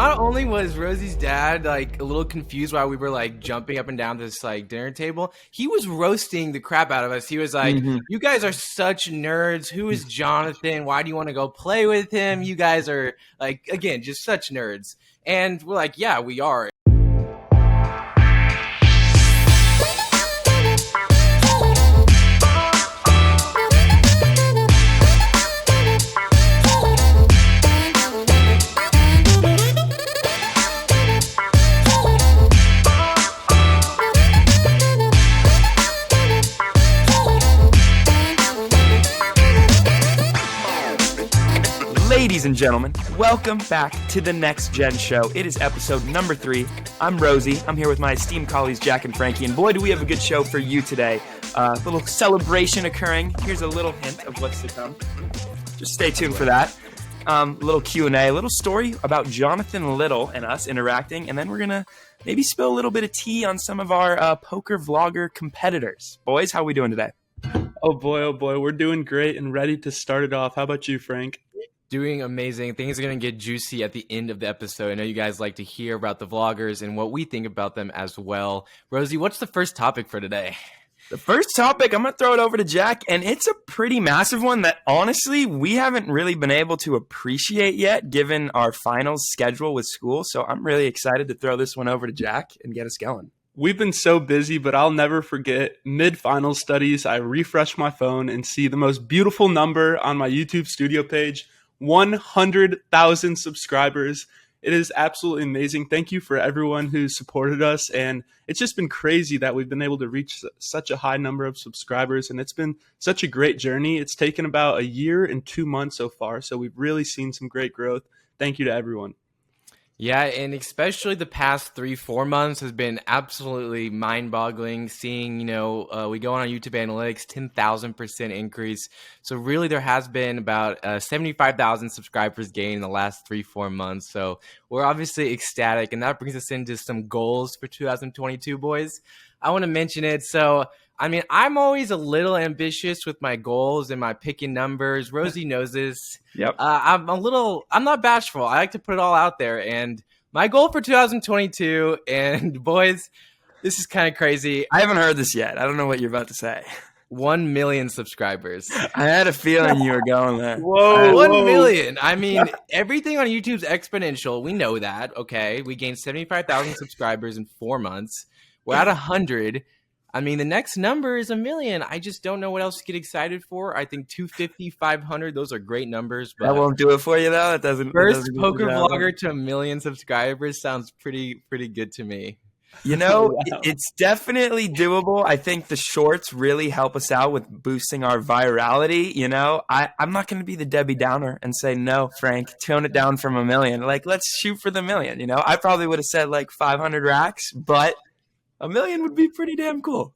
not only was Rosie's dad like a little confused while we were like jumping up and down this like dinner table, he was roasting the crap out of us. He was like, "You guys are such nerds. Who is Jonathan? Why do you want to go play with him? You guys are like, again, just such nerds." And we're like, "Yeah, we are." Ladies and gentlemen, welcome back to the Next Gen Show. It is episode number 3. I'm Rosie. I'm here with my esteemed colleagues Jack and Frankie, and boy, do we have a good show for you today. A little celebration occurring. Here's a little hint of what's to come. Just stay tuned for that. Little Q&A, a little story about Jonathan Little and us interacting, and then we're going to maybe spill a little bit of tea on some of our poker vlogger competitors. Boys, how are we doing today? Oh boy, we're doing great and ready to start it off. How about you, Frank? Doing amazing. Things are going to get juicy at the end of the episode. I know you guys like to hear about the vloggers and what we think about them as well. Rosie, what's the first topic for today? The first topic, I'm going to throw it over to Jack, and it's a pretty massive one that honestly we haven't really been able to appreciate yet given our finals schedule with school. So I'm really excited to throw this one over to Jack and get us going. We've been so busy, but I'll never forget mid-final studies. I refresh my phone and see the most beautiful number on my YouTube studio page. 100,000 subscribers. It is absolutely amazing. Thank you for everyone who supported us. And it's just been crazy that we've been able to reach such a high number of subscribers. And it's been such a great journey. It's taken about a year and 2 months so far. So we've really seen some great growth. Thank you to everyone. Yeah, and especially the past 3-4 months has been absolutely mind-boggling. Seeing, we go on our YouTube analytics, 10,000% increase. So really, there has been about 75,000 subscribers gained in the last 3-4 months. So we're obviously ecstatic, and that brings us into some goals for 2022, boys. I want to mention it. So, I'm always a little ambitious with my goals and my picking numbers. Rosie knows this. Yep. I'm not bashful. I like to put it all out there. And my goal for 2022, and boys, this is kind of crazy. I haven't heard this yet. I don't know what you're about to say. 1 million subscribers. I had a feeling you were going there. Whoa. 1 million. Everything on YouTube's exponential. We know that. Okay. We gained 75,000 subscribers in 4 months. We're at 100. The next number is 1 million. I just don't know what else to get excited for. I think 250, 500, those are great numbers. But that won't do it for you, though? First poker vlogger to 1 million subscribers sounds pretty good to me. Wow. It's definitely doable. I think the shorts really help us out with boosting our virality. I'm not going to be the Debbie Downer and say, no, Frank, tone it down from 1 million. Let's shoot for the 1 million. I probably would have said 500 racks, but 1 million would be pretty damn cool.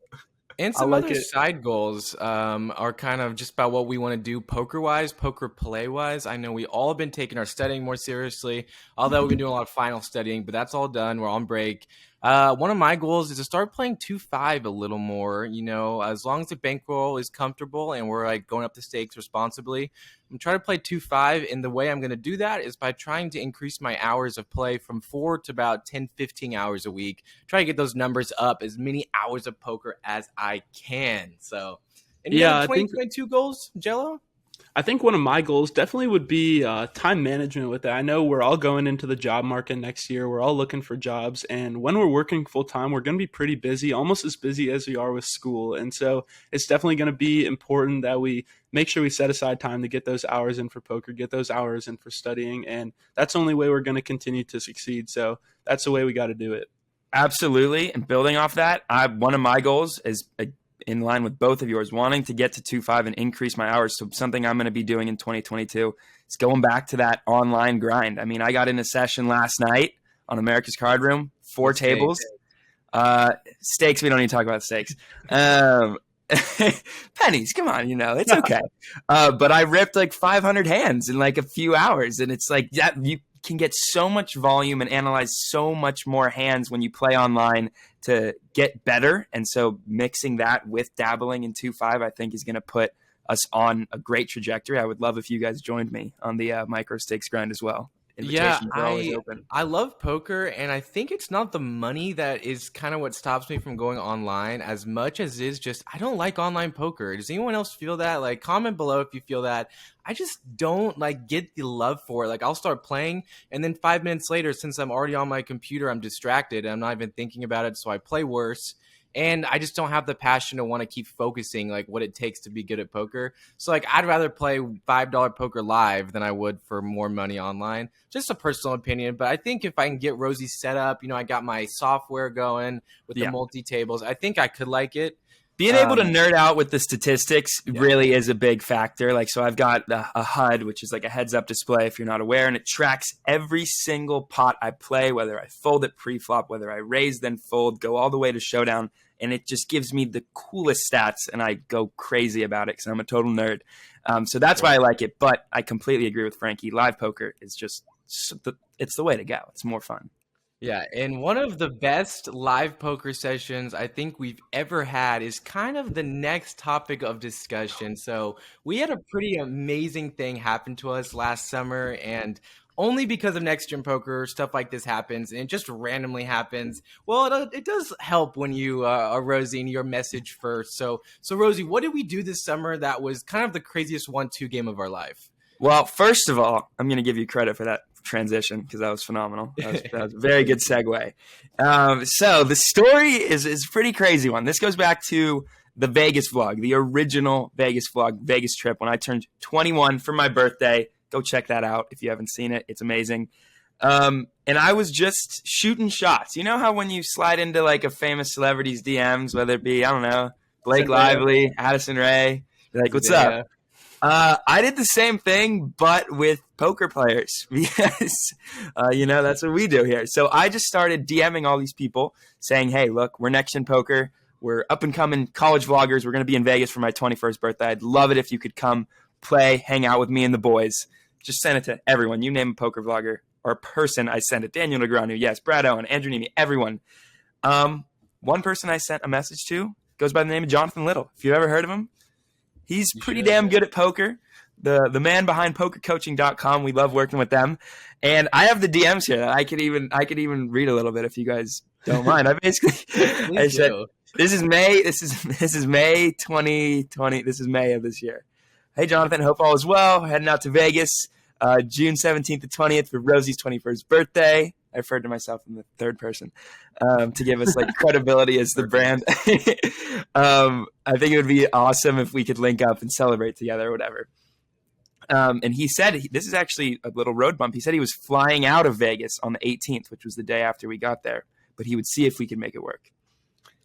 And some other side goals are kind of just about what we want to do poker-wise, poker play-wise. I know we all have been taking our studying more seriously, although we've been doing a lot of final studying, but that's all done. We're on break. One of my goals is to start playing 2-5 a little more, as long as the bankroll is comfortable and we're going up the stakes responsibly. I'm trying to play 2-5, and the way I'm going to do that is by trying to increase my hours of play from 4 to about 10, 15 hours a week. Try to get those numbers up, as many hours of poker as I can. So, any other 2022 goals, Jello? I think one of my goals definitely would be time management with it. I know we're all going into the job market next year. We're all looking for jobs. And when we're working full time, we're going to be pretty busy, almost as busy as we are with school. And so it's definitely going to be important that we make sure we set aside time to get those hours in for poker, get those hours in for studying. And that's the only way we're going to continue to succeed. So that's the way we got to do it. Absolutely. And building off that, one of my goals is in line with both of yours, wanting to get to 2-5 and increase my hours. So something I'm going to be doing in 2022 is going back to that online grind. I got in a session last night on America's Card Room, 4 tables. Stakes, we don't need to talk about stakes. Pennies, come on, it's okay. But I ripped 500 hands in a few hours. And it's that you can get so much volume and analyze so much more hands when you play online to get better. And so mixing that with dabbling in 2-5, I think is going to put us on a great trajectory. I would love if you guys joined me on the micro stakes grind as well. Yeah, Invitations are always open. I love poker, and I think it's not the money that is kind of what stops me from going online as much as it is just I don't like online poker. Does anyone else feel that? Like, comment below if you feel that. I just don't like get the love for it. Like, I'll start playing, and then 5 minutes later, since I'm already on my computer, I'm distracted. And I'm not even thinking about it, so I play worse. And I just don't have the passion to want to keep focusing like what it takes to be good at poker. So like I'd rather play $5 poker live than I would for more money online. Just a personal opinion, but I think if I can get Rosie set up, I got my software going with the multi-tables. I think I could like it. Being able to nerd out with the statistics really is a big factor. Like, so I've got a HUD, which is like a heads-up display if you're not aware, and it tracks every single pot I play, whether I fold it pre-flop, whether I raise then fold, go all the way to showdown, and it just gives me the coolest stats, and I go crazy about it because I'm a total nerd. So that's why I like it, but I completely agree with Frankie. Live poker is just it's the way to go. It's more fun. Yeah, and one of the best live poker sessions I think we've ever had is kind of the next topic of discussion. So we had a pretty amazing thing happen to us last summer, and only because of Next Gen Poker, stuff like this happens, and it just randomly happens. Well, it does help when you are Rosie and your message first. So Rosie, what did we do this summer that was kind of the craziest 1-2 game of our life? Well, first of all, I'm going to give you credit for that transition because that was phenomenal. That was a very good segue. So the story is a pretty crazy one. This goes back to the Vegas vlog, the original Vegas vlog, Vegas trip when I turned 21 for my birthday. Go check that out if you haven't seen it. It's amazing. And I was just shooting shots. You know how when you slide into like a famous celebrity's DMs, whether it be, I don't know, Blake Lively, Addison Rae, you're like, what's up? I did the same thing, but with poker players because, that's what we do here. So I just started DMing all these people saying, hey, look, we're Next Gen Poker. We're up-and-coming college vloggers. We're going to be in Vegas for my 21st birthday. I'd love it if you could come play, hang out with me and the boys. Just send it to everyone. You name a poker vlogger or a person, I send it. Daniel Negreanu, yes, Brad Owen, Andrew Nemi, everyone. One person I sent a message to goes by the name of Jonathan Little. If you've ever heard of him, he's pretty damn good at poker. The man behind pokercoaching.com. We love working with them. And I have the DMs here that I could even read a little bit if you guys don't mind. I basically I said, this is May 2020. This is May of this year. Hey Jonathan, hope all is well. Heading out to Vegas June 17th to 20th for Rosie's 21st birthday. I referred to myself in the third person to give us like credibility as the brand. I think it would be awesome if we could link up and celebrate together or whatever. And he said, this is actually a little road bump. He said he was flying out of Vegas on the 18th, which was the day after we got there, but he would see if we could make it work.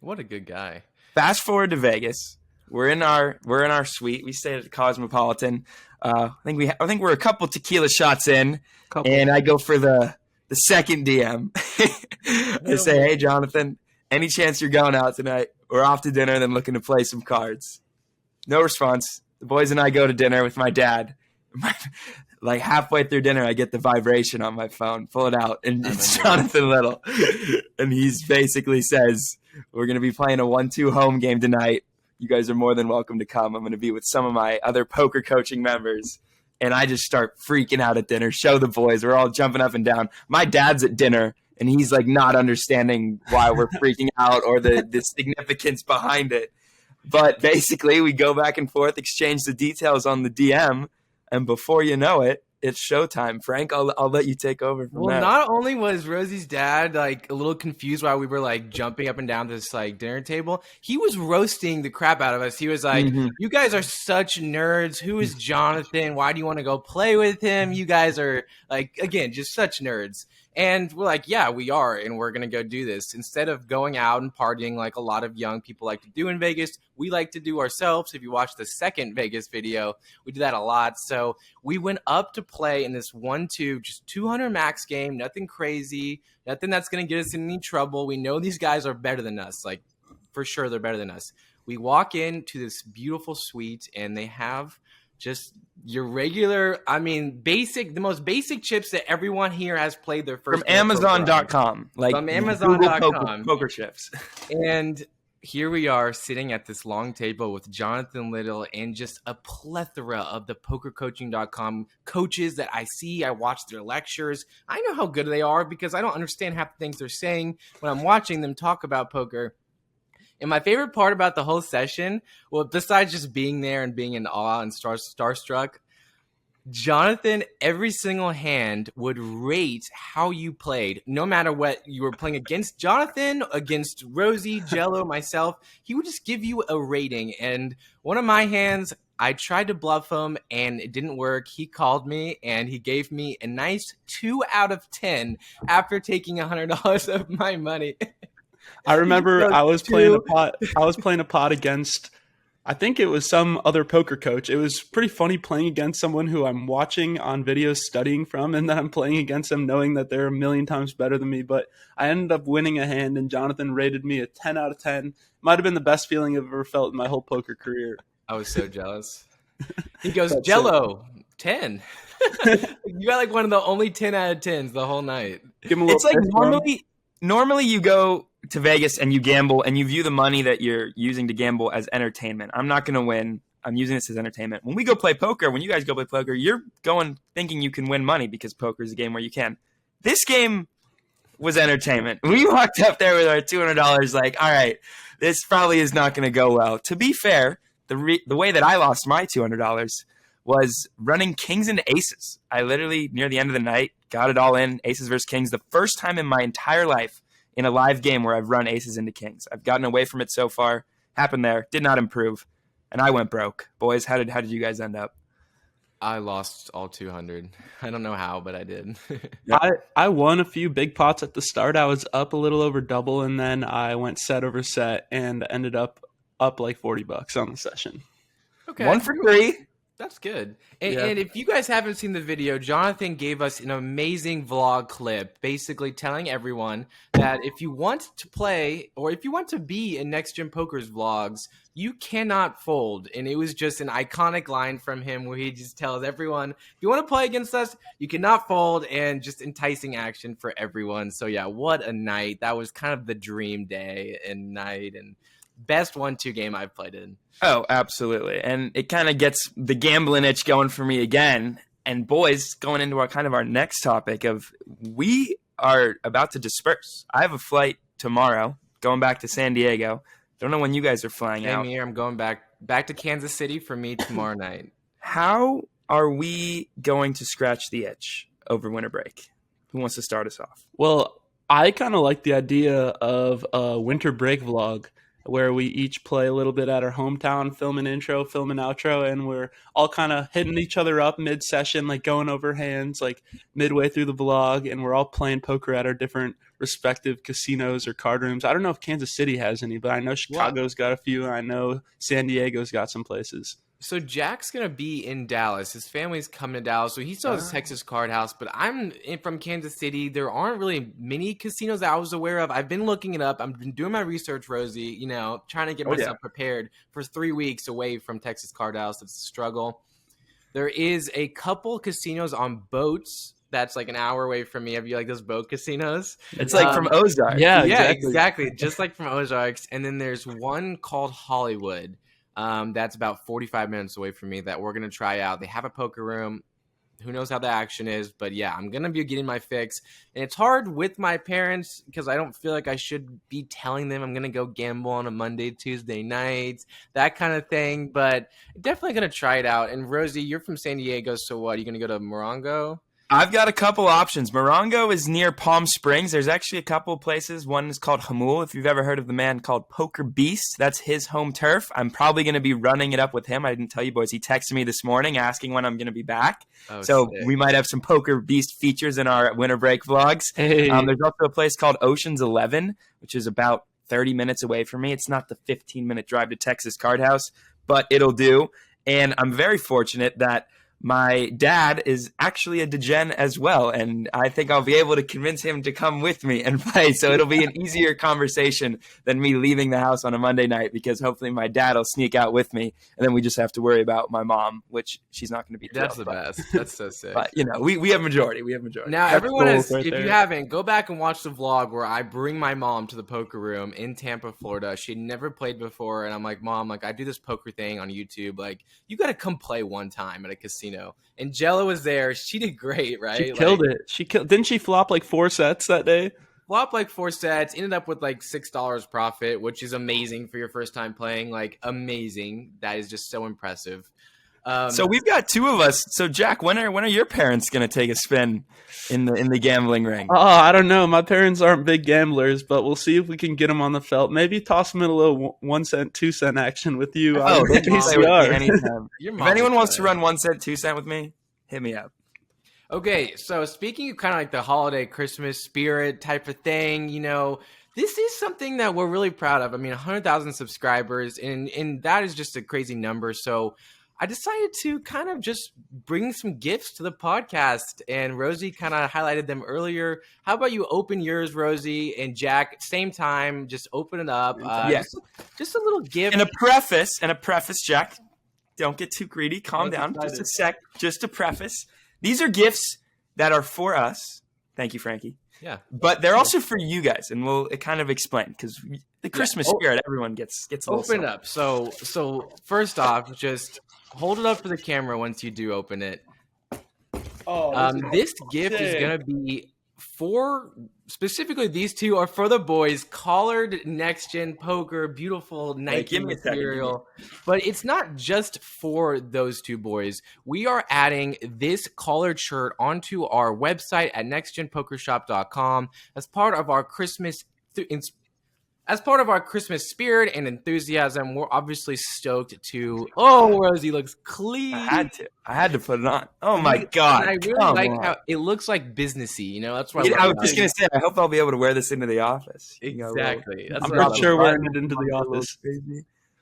What a good guy. Fast forward to Vegas. We're in our suite. We stayed at the Cosmopolitan. I think we're a couple tequila shots in, and I go for the second DM. I say, hey, Jonathan, any chance you're going out tonight? We're off to dinner and then looking to play some cards. No response. The boys and I go to dinner with my dad. Like halfway through dinner, I get the vibration on my phone. Pull it out, and it's Jonathan Little. And he's basically says, we're going to be playing a 1-2 home game tonight. You guys are more than welcome to come. I'm going to be with some of my other poker coaching members. And I just start freaking out at dinner, show the boys. We're all jumping up and down. My dad's at dinner, and he's like not understanding why we're freaking out or the significance behind it. But basically, we go back and forth, exchange the details on the DM, and before you know it, it's showtime. Frank, I'll let you take over from there. Well, not only was Rosie's dad like a little confused while we were like jumping up and down this like dinner table, he was roasting the crap out of us. He was like, you guys are such nerds. Who is Jonathan? Why do you want to go play with him? You guys are like, again, just such nerds. And we're like, yeah, we are, and we're going to go do this. Instead of going out and partying like a lot of young people like to do in Vegas, we like to do ourselves. If you watch the second Vegas video, we do that a lot. So we went up to play in this 1-2, just 200 max game, nothing crazy, nothing that's going to get us in any trouble. We know these guys are better than us. Like, for sure, they're better than us. We walk into this beautiful suite, and they have just your regular, the most basic chips that everyone here has played their first. From Amazon.com. From Amazon.com. Poker chips. And here we are sitting at this long table with Jonathan Little and just a plethora of the pokercoaching.com coaches that I see. I watch their lectures. I know how good they are because I don't understand half the things they're saying when I'm watching them talk about poker. And my favorite part about the whole session, well, besides just being there and being in awe and starstruck, Jonathan, every single hand would rate how you played, no matter what you were playing against Jonathan, against Rosie, Jello, myself. He would just give you a rating. And one of my hands, I tried to bluff him and it didn't work. He called me and he gave me a nice 2 out of 10 after taking $100 of my money. I remember So I was playing a pot against, I think it was some other poker coach. It was pretty funny playing against someone who I'm watching on videos studying from, and then I'm playing against them knowing that they're a million times better than me. But I ended up winning a hand, and Jonathan rated me a 10 out of 10. Might have been the best feeling I've ever felt in my whole poker career. I was so jealous. He goes, That's Jello, 10. You got like one of the only 10 out of 10s the whole night. Give him a little It's like fist bump. normally you go to Vegas and you gamble and you view the money that you're using to gamble as entertainment. I'm not going to win. I'm using this as entertainment. When we go play poker, when you guys go play poker, you're going thinking you can win money because poker is a game where you can. This game was entertainment. We walked up there with our $200 like, all right, this probably is not going to go well. To be fair, the way that I lost my $200 was running kings into aces. I literally, near the end of the night, got it all in, aces versus kings. The first time in my entire life in a live game where I've run aces into kings. I've gotten away from it so far. Happened there. Did not improve. And I went broke. Boys, how did you guys end up? I lost all 200. I don't know how, but I did. I won a few big pots at the start. I was up a little over double, and then I went set over set and ended up like $40 on the session. Okay. 1 for 3. That's good. And, Yeah. and if you guys haven't seen the video, Jonathan gave us an amazing vlog clip basically telling everyone that if you want to play or if you want to be in Next Gen Poker's vlogs, you cannot fold. And it was just an iconic line from him where he just tells everyone, if you want to play against us, you cannot fold, and just enticing action for everyone. So yeah, what a night. That was kind of the dream day and night and best 1-2 game I've played in. Oh, absolutely. And it kind of gets the gambling itch going for me again. And boys, going into our next topic of we are about to disperse. I have a flight tomorrow going back to San Diego. Don't know when you guys are flying out. Same here. I'm going back to Kansas City for me tomorrow night. How are we going to scratch the itch over winter break? Who wants to start us off? Well, I kind of like the idea of a winter break vlog where we each play a little bit at our hometown, film an intro, film an outro, and we're all kind of hitting each other up mid-session, like going over hands, like midway through the vlog, and we're all playing poker at our different respective casinos or card rooms. I don't know if Kansas City has any, but I know Chicago's got a few, and I know San Diego's got some places. So Jack's going to be in Dallas. His family's coming to Dallas. So he still has Texas Card House, but I'm from Kansas City. There aren't really many casinos that I was aware of. I've been looking it up. I've been doing my research, Rosie, trying to get myself prepared for 3 weeks away from Texas Card House. It's a struggle. There is a couple casinos on boats that's like an hour away from me. Have you like those boat casinos? It's like from Ozark. Yeah, exactly. Just like from Ozarks. And then there's one called Hollywood. That's about 45 minutes away from me that we're going to try out. They have a poker room. Who knows how the action is, but yeah, I'm going to be getting my fix. And it's hard with my parents because I don't feel like I should be telling them I'm going to go gamble on a Monday, Tuesday night, that kind of thing, but definitely going to try it out. And Rosie, you're from San Diego, so what? Are you going to go to Morongo? I've got a couple options. Morongo is near Palm Springs. There's actually a couple of places. One is called Hamul. If you've ever heard of the man called Poker Beast, that's his home turf. I'm probably going to be running it up with him. I didn't tell you boys. He texted me this morning asking when I'm going to be back. So sick. We might have some Poker Beast features in our winter break vlogs. Hey. There's also a place called Ocean's 11, which is about 30 minutes away from me. It's not the 15-minute drive to Texas Card House, but it'll do. And I'm very fortunate that my dad is actually a degen as well, and I think I'll be able to convince him to come with me and play. So it'll be an easier conversation than me leaving the house on a Monday night, because hopefully my dad will sneak out with me, and then we just have to worry about my mom, which she's not going to be thrilled. That's the best. That's so sick. But we have majority. We have majority. Now, That's everyone cool is, right if there. you haven't, go back and watch the vlog where I bring my mom to the poker room in Tampa, Florida. She'd never played before, and I'm like, Mom, like, I do this poker thing on YouTube. Like, you got to come play one time at a casino. And Jello was there. She did great, right? She killed it. Didn't she flop like 4 sets that day? Flopped like 4 sets, ended up with like $6 profit, which is amazing for your first time playing. Like, amazing. That is just so impressive. So we've got 2 of us. So Jack, when are your parents going to take a spin in the gambling ring? Oh, I don't know. My parents aren't big gamblers, but we'll see if we can get them on the felt. Maybe toss them in a little 1 cent, 2 cent action with you. Oh, they can play with me VCR. anytime. Your If mom anyone was wants to right. run 1 cent, 2 cent with me, hit me up. Okay, so speaking of kind of like the holiday Christmas spirit type of thing, this is something that we're really proud of. I mean, 100,000 subscribers, and that is just a crazy number. So I decided to kind of just bring some gifts to the podcast, and Rosie kind of highlighted them earlier. How about you open yours, Rosie, and Jack, same time, just open it up. Yeah. Just a little gift. And a preface, Jack. Don't get too greedy. Calm Let's down. decide Just a it. sec. Just a preface. These are gifts that are for us. Thank you, Frankie. Yeah. But they're also for you guys, and we'll kind of explain, because the Christmas spirit, everyone gets a little Open something. it up. So first off, just hold it up for the camera once you do open it. Oh, This gift is sick. going to be for, specifically these 2 are for the boys. Collared Next Gen Poker, beautiful Nike give me a second, material. But it's not just for those 2 boys. We are adding this collared shirt onto our website at nextgenpokershop.com as part of our Christmas as part of our Christmas spirit and enthusiasm. We're obviously stoked to. Oh, Rosie looks clean. I had to put it on. Oh my God. And I really Come like on. how it looks like businessy. That's what Yeah, I was love just about going it. to say, I hope I'll be able to wear this into the office. Exactly. That's I'm what I not love sure about wearing it. it into the office.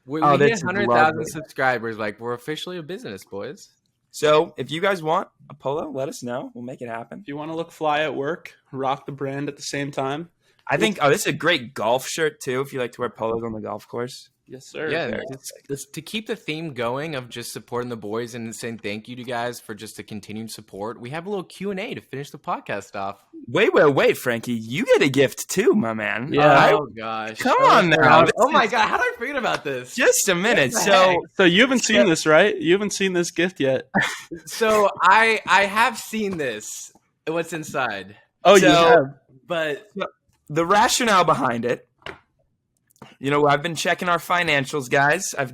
We Oh, hit this is 100,000 lovely. subscribers. Like, we're officially a business, boys. So if you guys want a polo, let us know. We'll make it happen. If you want to look fly at work, rock the brand at the same time. I think, this is a great golf shirt too, if you like to wear polos on the golf course. Yes, sir. Yeah, Very it's to keep the theme going of just supporting the boys and saying thank you to you guys for just the continued support. We have a little Q&A to finish the podcast off. Wait, Frankie. You get a gift too, my man. Yeah. All right? Oh, gosh. Come on now. Oh, my God. How did I forget about this? Just a minute. What the So heck? So you haven't seen this, right? You haven't seen this gift yet. So I have seen this, what's inside. Oh, So- you have. But the rationale behind it, I've been checking our financials, guys. I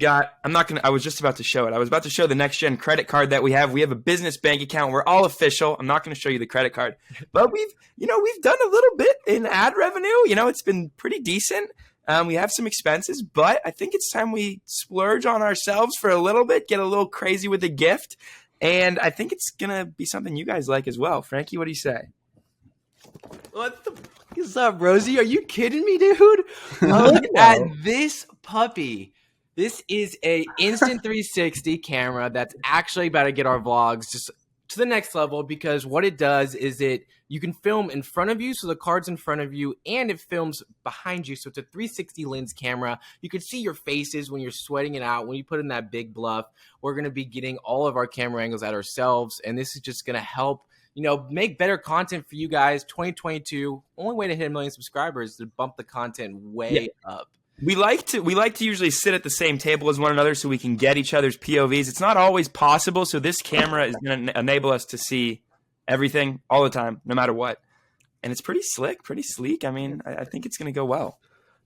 was just about to show it. I was about to show the Next Gen credit card that we have. We have a business bank account. We're all official. I'm not going to show you the credit card, but we've done a little bit in ad revenue. It's been pretty decent. We have some expenses, but I think it's time we splurge on ourselves for a little bit, get a little crazy with a gift. And I think it's going to be something you guys like as well. Frankie, what do you say? what the fuck is up, Rosie? Are you kidding me, dude? Look at this puppy. This is a Instant 360 camera that's actually about to get our vlogs just to the next level, because what it does is you can film in front of you, so the card's in front of you, and it films behind you. So it's a 360 lens camera. You can see your faces when you're sweating it out. When you put in that big bluff, we're going to be getting all of our camera angles at ourselves, and this is just going to help make better content for you guys. 2022, only way to hit 1 million subscribers is to bump the content way up. We like to usually sit at the same table as one another so we can get each other's POVs. It's not always possible, so this camera is going to enable us to see everything all the time, no matter what. And it's pretty slick, pretty sleek. I mean, I think it's going to go well.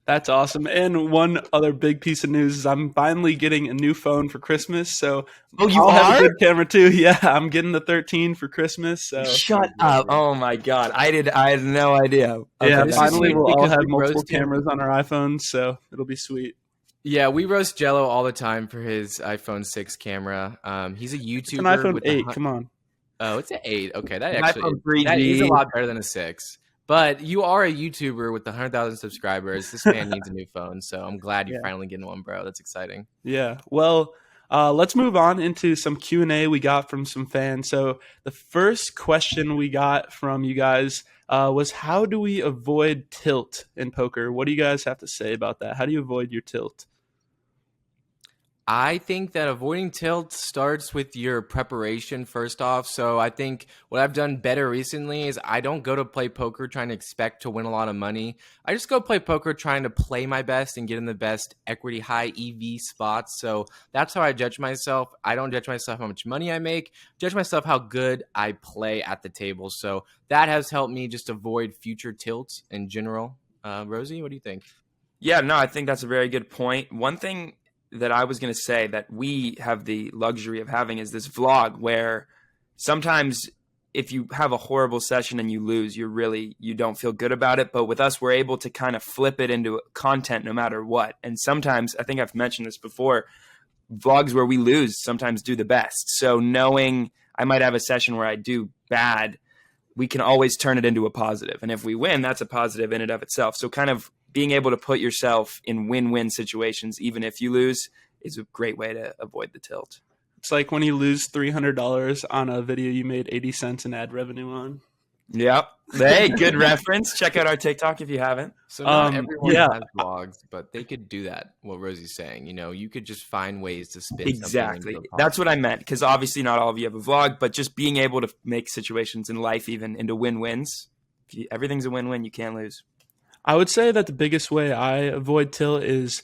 That's awesome. And one other big piece of news is I'm finally getting a new phone for Christmas. So you I'll have are? a good camera too. Yeah, I'm getting the 13 for Christmas. So Shut up! Oh my God, I had no idea. yeah, this is finally sweet we'll all because have we multiple roast him. cameras on our iPhones, so it'll be sweet. Yeah, we roast Jello all the time for his iPhone 6 camera. He's a YouTuber. It's an iPhone with 8. Come on. Oh, it's an 8. Okay, that An actually iPhone 3G. that is a lot better than a 6. But you are a YouTuber with 100,000 subscribers. This man needs a new phone, so I'm glad you're finally getting one, bro. That's exciting. Yeah. Well, Let's move on into some Q&A we got from some fans. So the first question we got from you guys was, how do we avoid tilt in poker? What do you guys have to say about that? How do you avoid your tilt? I think that avoiding tilt starts with your preparation first off. So I think what I've done better recently is I don't go to play poker trying to expect to win a lot of money. I just go play poker trying to play my best and get in the best equity high EV spots. So that's how I judge myself. I don't judge myself how much money I make, judge myself how good I play at the table. So that has helped me just avoid future tilts in general. Rosie, what do you think? Yeah, no, I think that's a very good point. One thing that I was going to say that we have the luxury of having is this vlog where sometimes if you have a horrible session and you lose, you don't feel good about it. But with us, we're able to kind of flip it into content no matter what. And sometimes, I think I've mentioned this before, vlogs where we lose sometimes do the best. So knowing I might have a session where I do bad, we can always turn it into a positive. And if we win, that's a positive in and of itself. So kind of being able to put yourself in win-win situations, even if you lose, is a great way to avoid the tilt. It's like when you lose $300 on a video you made 80 cents in ad revenue on. Yep. Hey, good reference. Check out our TikTok if you haven't. So not everyone has vlogs, but they could do that, what Rosie's saying. You could just find ways to spin Exactly. something. That's what I meant, because obviously not all of you have a vlog, but just being able to make situations in life even into win-wins. Everything's a win-win. You can't lose. I would say that the biggest way I avoid tilt is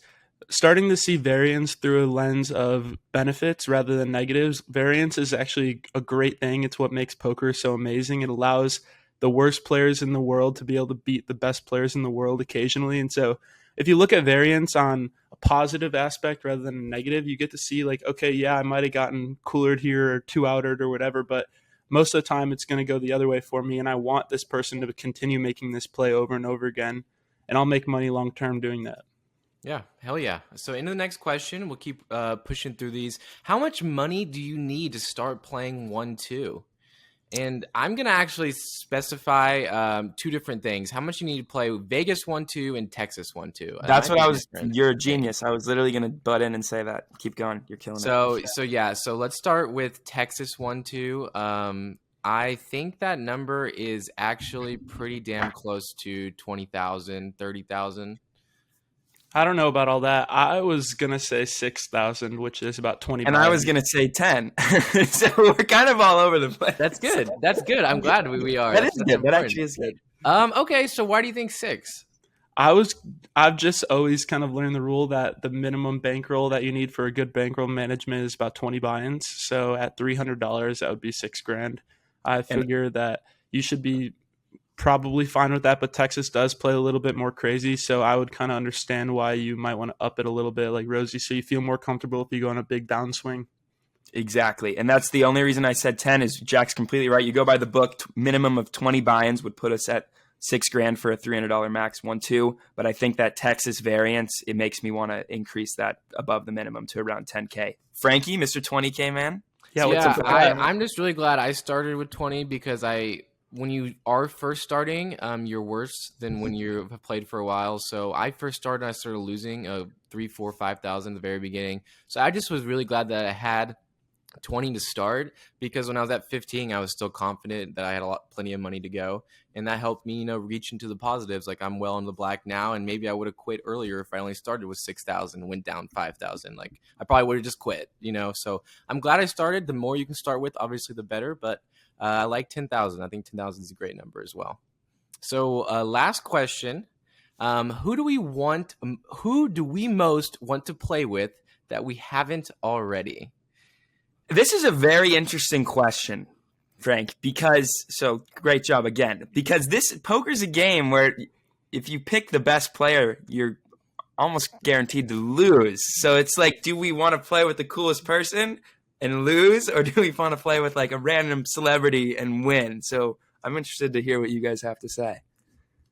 starting to see variance through a lens of benefits rather than negatives. Variance is actually a great thing. It's what makes poker so amazing. It allows the worst players in the world to be able to beat the best players in the world occasionally. And so if you look at variance on a positive aspect rather than a negative, you get to see like, okay, yeah, I might have gotten coolered here or two-outered or whatever, but most of the time it's going to go the other way for me, and I want this person to continue making this play over and over again, and I'll make money long-term doing that. Yeah, hell yeah. So into the next question, we'll keep pushing through these. How much money do you need to start playing 1-2? And I'm going to actually specify two different things. How much you need to play Vegas 1-2 and Texas 1-2. That's what I was – you're a genius. I was literally going to butt in and say that. Keep going. You're killing it. So let's start with Texas 1-2. I think that number is actually pretty damn close to 20,000, 30,000. I don't know about all that. I was going to say 6,000, which is about 20. And I was going to say 10. So we're kind of all over the place. That's good. That's good. I'm glad we are. That is good. That actually is good. Okay, so why do you think 6? I've just always kind of learned the rule that the minimum bankroll that you need for a good bankroll management is about 20 buy-ins. So at $300, that would be $6,000. I figure that you should be probably fine with that, but Texas does play a little bit more crazy, so I would kind of understand why you might want to up it a little bit, like Rosie, so you feel more comfortable if you go on a big downswing. Exactly, and that's the only reason I said 10 is Jack's completely right. You go by the book, minimum of 20 buy-ins would put us at $6,000 for a $300 max 1-2, but I think that Texas variance, it makes me want to increase that above the minimum to around 10K. Frankie, Mr. 20K man? I'm just really glad I started with 20 because when you are first starting, you're worse than when you have played for a while. So I first started, I started losing 3, 4, 5,000 at the very beginning. So I just was really glad that I had 20 to start, because when I was at 15, I was still confident that I had plenty of money to go, and that helped me, reach into the positives. Like, I'm well in the black now, and maybe I would have quit earlier if I only started with 6,000 and went down 5,000. Like, I probably would have just quit, So I'm glad I started. The more you can start with, obviously, the better. But I like 10,000. I think 10,000 is a great number as well. So last question: who do we most want to play with that we haven't already? This is a very interesting question, Frank, so great job again, because poker's a game where if you pick the best player, you're almost guaranteed to lose. So it's like, do we want to play with the coolest person and lose, or do we want to play with like a random celebrity and win? So I'm interested to hear what you guys have to say.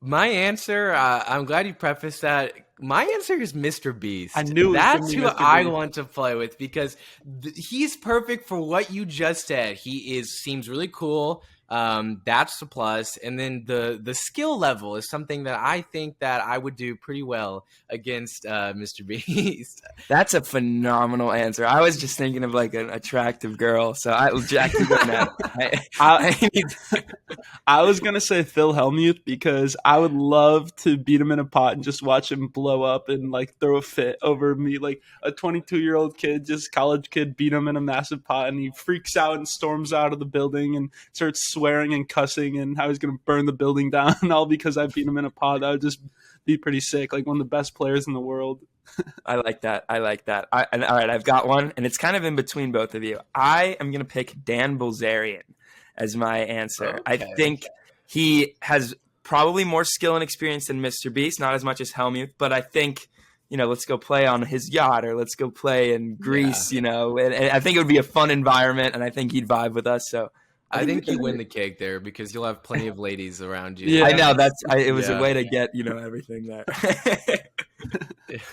My answer, I'm glad you prefaced that. My answer is Mr. Beast. I knew that's who I want to play with, because he's perfect for what you just said. He seems really cool, That's a plus. And then the skill level is something that I think that I would do pretty well against Mr. Beast. That's a phenomenal answer. I was just thinking of like an attractive girl. So Jack, you go now. I was gonna say Phil Hellmuth because I would love to beat him in a pot and just watch him blow up and like throw a fit over me, like a 22-year-old kid, just college kid, beat him in a massive pot, and he freaks out and storms out of the building and starts swearing and cussing and how he's gonna burn the building down, all because I beat him in a pot. That would just be pretty sick. Like one of the best players in the world. I like that. All right, I've got one, and it's kind of in between both of you. I am going to pick Dan Bilzerian as my answer. Okay. I think he has probably more skill and experience than Mr. Beast, not as much as Helmuth, but I think, let's go play on his yacht or let's go play in Greece, and I think it would be a fun environment, and I think he'd vibe with us. So I think you win the cake there because you'll have plenty of ladies around you. Yeah. I know it was a way to get, everything there.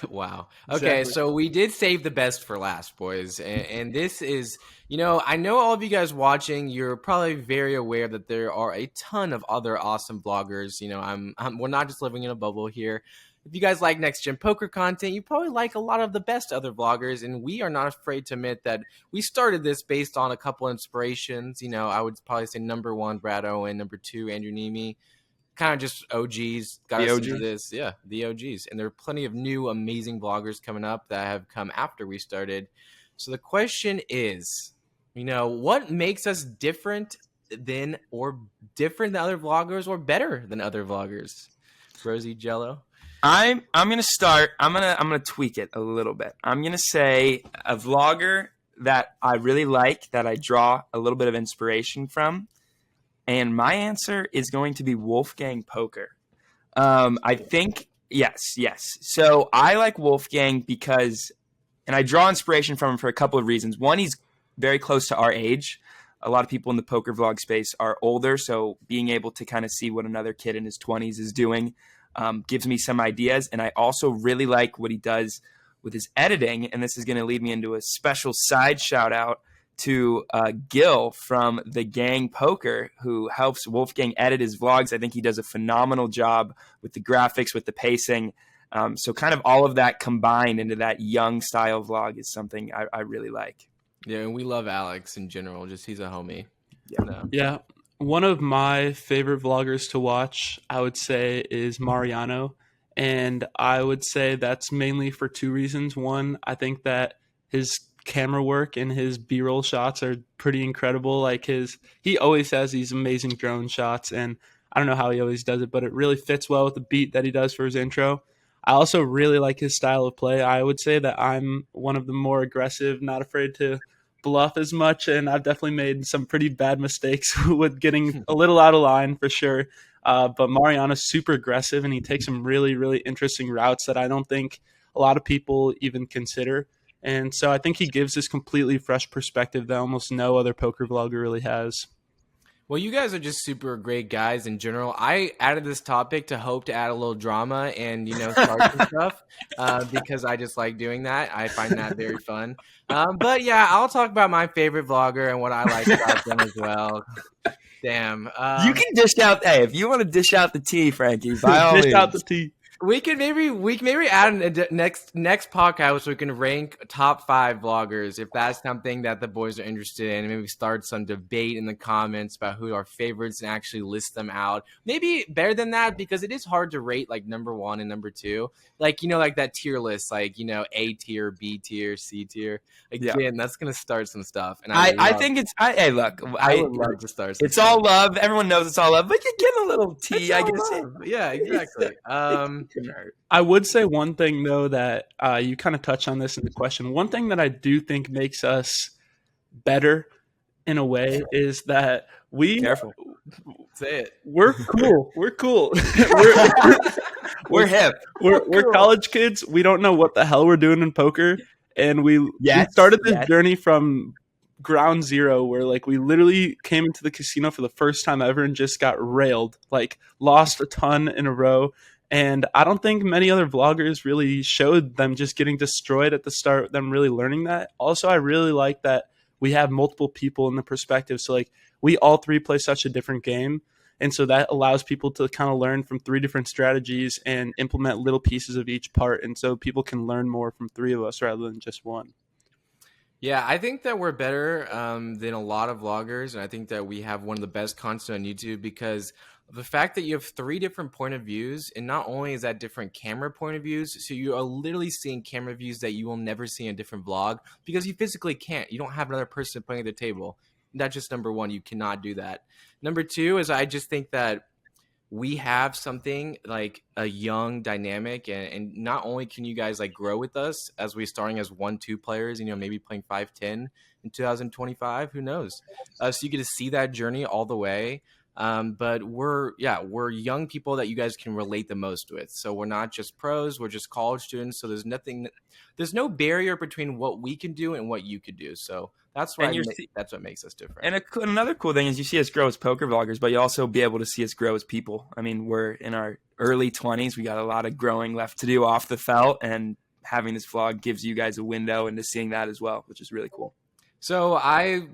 Wow. Okay, exactly. So we did save the best for last, boys. And this is, I know all of you guys watching, you're probably very aware that there are a ton of other awesome vloggers. We're not just living in a bubble here. If you guys like Next Gen Poker content, you probably like a lot of the best other vloggers, and we are not afraid to admit that we started this based on a couple inspirations. I would probably say number 1, Brad Owen, number 2, Andrew Neeme. Kind of just OGs got us into this. Yeah, the OGs. And there are plenty of new amazing vloggers coming up that have come after we started. So the question is, what makes us different than other vloggers or better than other vloggers? Rosie, Jello? I'm gonna start. I'm gonna tweak it a little bit. I'm gonna say a vlogger that I really like, that I draw a little bit of inspiration from, and my answer is going to be Wolfgang Poker. I think yes. So I like Wolfgang because, and I draw inspiration from him for a couple of reasons. One, he's very close to our age. A lot of people in the poker vlog space are older, so being able to kind of see what another kid in his 20s is doing gives me some ideas. And I also really like what he does with his editing. And this is going to lead me into a special side shout out to Gil from the Gang Poker, who helps Wolfgang edit his vlogs. I think he does a phenomenal job with the graphics, with the pacing. So kind of all of that combined into that young style vlog is something I really like. Yeah, and we love Alex in general. Just he's a homie. Yeah. One of my favorite vloggers to watch, I would say, is Mariano. And I would say that's mainly for 2 reasons. One, I think that his camera work and his B-roll shots are pretty incredible. Like he always has these amazing drone shots, and I don't know how he always does it, but it really fits well with the beat that he does for his intro. I also really like his style of play. I would say that I'm one of the more aggressive, not afraid to bluff as much, and I've definitely made some pretty bad mistakes with getting a little out of line for sure. But Mariano's super aggressive, and he takes some really, really interesting routes that I don't think a lot of people even consider. And so I think he gives this completely fresh perspective that almost no other poker vlogger really has. Well, you guys are just super great guys in general. I added this topic to hope to add a little drama and, start some stuff because I just like doing that. I find that very fun. But yeah, I'll talk about my favorite vlogger and what I like about them as well. Damn. You can dish out. Hey, if you want to dish out the tea, Frankie, by all means. Dish out the tea. We can maybe add a next podcast so we can rank top 5 vloggers if that's something that the boys are interested in. Maybe start some debate in the comments about who are favorites and actually list them out. Maybe better than that, because it is hard to rate like number 1 and number 2. Like, like that tier list, like, A tier, B tier, C tier. Again, that's gonna start some stuff. And I think it's hey, look, I would love to start some it's stuff. All love. Everyone knows it's all love, but you get a little tea, I guess. Yeah, exactly. I would say one thing, though, that you kind of touched on this in the question. One thing that I do think makes us better in a way is that Careful. Say it. We're cool. We're cool. We're hip. We're college kids. We don't know what the hell we're doing in poker. And we started this journey from ground zero where like we literally came into the casino for the first time ever and just got railed, like lost a ton in a row. And I don't think many other vloggers really showed them just getting destroyed at the start, them really learning that. Also, I really like that we have multiple people in the perspective. So like we all three play such a different game. And so that allows people to kind of learn from three different strategies and implement little pieces of each part. And so people can learn more from three of us rather than just one. Yeah, I think that we're better than a lot of vloggers, and I think that we have one of the best content on YouTube because of the fact that you have three different point of views, and not only is that different camera point of views, so you are literally seeing camera views that you will never see in a different vlog because you physically can't. You don't have another person playing at the table. That's just number one. You cannot do that. Number two is I just think that we have something like a young dynamic, and not only can you guys like grow with us as we starting as 1-2 players, maybe playing 5-10 in 2025, who knows? So you get to see that journey all the way. But we're young people that you guys can relate the most with. So we're not just pros, we're just college students. So there's no barrier between what we can do and what you could do. So that's why that's what makes us different. And another cool thing is you see us grow as poker vloggers, but you also be able to see us grow as people. I mean, we're in our early 20s. We got a lot of growing left to do off the felt, and having this vlog gives you guys a window into seeing that as well, which is really cool. So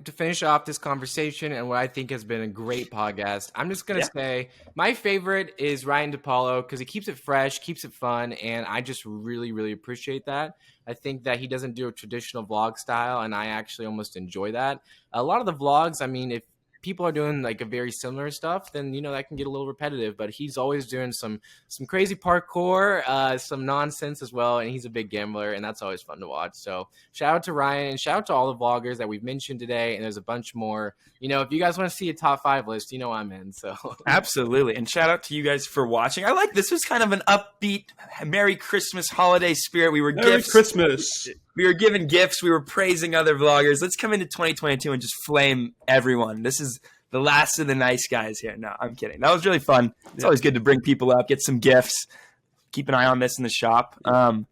to finish off this conversation and what I think has been a great podcast, I'm just going to say my favorite is Ryan DePaulo because he keeps it fresh, keeps it fun, and I just really, really appreciate that. I think that he doesn't do a traditional vlog style, and I actually almost enjoy that. A lot of the vlogs, I mean, if people are doing like a very similar stuff, then that can get a little repetitive, but he's always doing some crazy parkour, some nonsense as well, and he's a big gambler, and that's always fun to watch. So shout out to Ryan, and shout out to all the vloggers that we've mentioned today, and there's a bunch more. If you guys want to see a top 5 list, I'm in. So absolutely. And shout out to you guys for watching. I like this was kind of an upbeat Merry Christmas holiday spirit. We were Christmas. We were giving gifts. We were praising other vloggers. Let's come into 2022 and just flame everyone. This is the last of the nice guys here. No, I'm kidding. That was really fun. It's always good to bring people up, get some gifts. Keep an eye on this in the shop.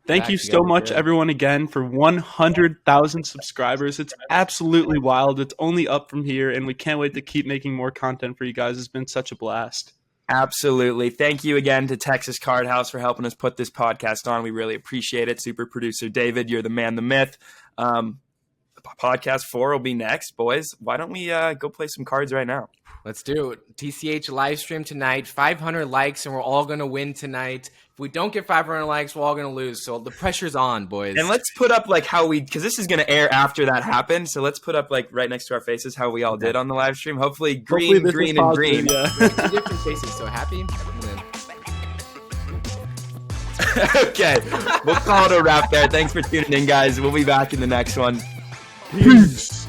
Thank you so much, everyone, again, for 100,000 subscribers. It's absolutely wild. It's only up from here, and we can't wait to keep making more content for you guys. It's been such a blast. Absolutely. Thank you again to Texas Card House for helping us put this podcast on. We really appreciate it. Super producer David, you're the man, the myth. Podcast 4 will be next, boys. Why don't we go play some cards right now? Let's do it. TCH live stream tonight, 500 likes, and we're all going to win tonight. If we don't get 500 likes, we're all going to lose. So the pressure's on, boys. And let's put up like because this is going to air after that happened. So let's put up like right next to our faces how we all did on the live stream. Hopefully green, green, and green. Yeah. Two different faces. So happy. Okay. We'll call it a wrap there. Thanks for tuning in, guys. We'll be back in the next one. Peace.